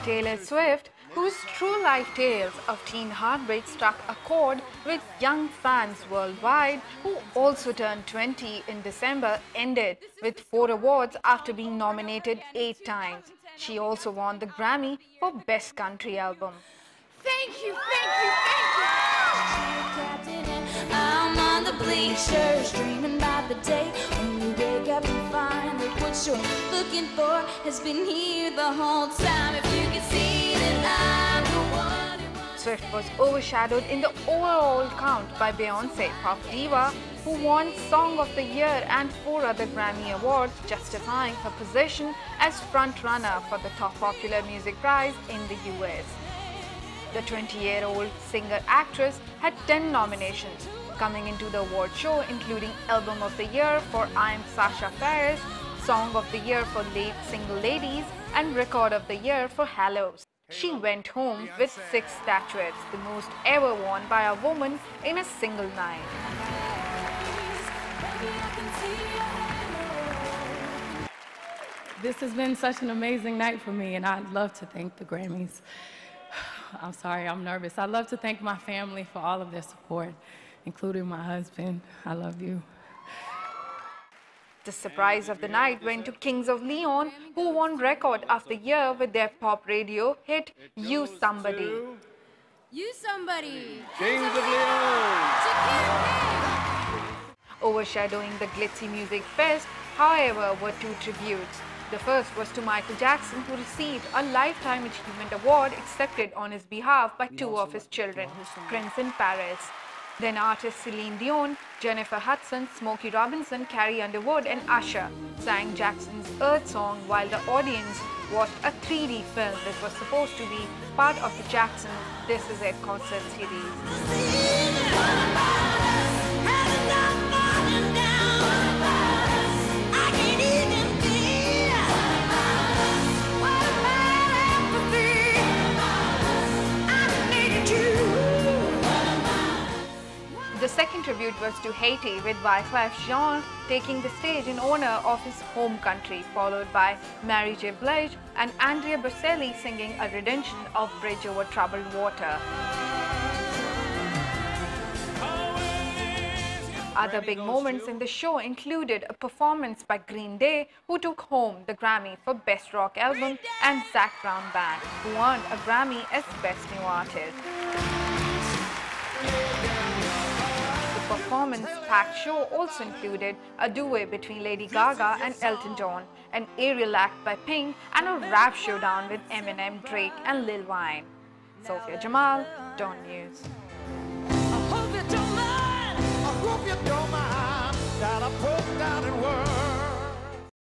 Taylor Swift, whose true life tales of teen heartbreak struck a chord with young fans worldwide, who also turned 20 in December, ended with 4 awards after being nominated 8 times. She also won the Grammy for Best Country Album. Thank you, thank you, thank you. I'm on the bleachers, dreaming about the day when you wake up and find that what you're looking for has been here the whole time. If you can see that I'm the one you want. Swift was overshadowed in the overall count by Beyoncé, pop diva, who won Song of the Year and 4 other Grammy Awards, justifying her position as front-runner for the top popular music prize in the US. The 20-year-old singer-actress had 10 nominations coming into the award show, including Album of the Year for I'm Sasha Fierce, Song of the Year for Lead Single Ladies, and Record of the Year for Hallows. She went home with 6 statuettes, the most ever won by a woman in a single night. This has been such an amazing night for me, and I'd love to thank the Grammys. I'm sorry, I'm nervous. I'd love to thank my family for all of their support, including my husband. I love you. The surprise of the night went to Kings of Leon, who won Record of the Year with their pop radio hit You Somebody. You somebody. Kings of Leon. Overshadowing the glitzy music fest, however, were 2 tributes. The first was to Michael Jackson, who received a Lifetime Achievement Award accepted on his behalf by 2 of his children, Prince and Paris. Then artists Celine Dion, Jennifer Hudson, Smokey Robinson, Carrie Underwood and Usher sang Jackson's Earth song while the audience watched a 3D film that was supposed to be part of the Jackson This Is It concert series. The second tribute was to Haiti, with Wyclef Jean taking the stage in honor of his home country, followed by Mary J. Blige and Andrea Bocelli singing a rendition of Bridge Over Troubled Water. Other big moments in the show included a performance by Green Day, who took home the Grammy for Best Rock Album, and Zac Brown Band, who earned a Grammy as Best New Artist. The performance-packed show also included a duet between Lady Gaga and Elton John, an aerial act by Pink, and a rap showdown with Eminem, Drake, and Lil Wayne. Sophia Jamal, DawnNews. I hope you don't mind, got a broke down in world.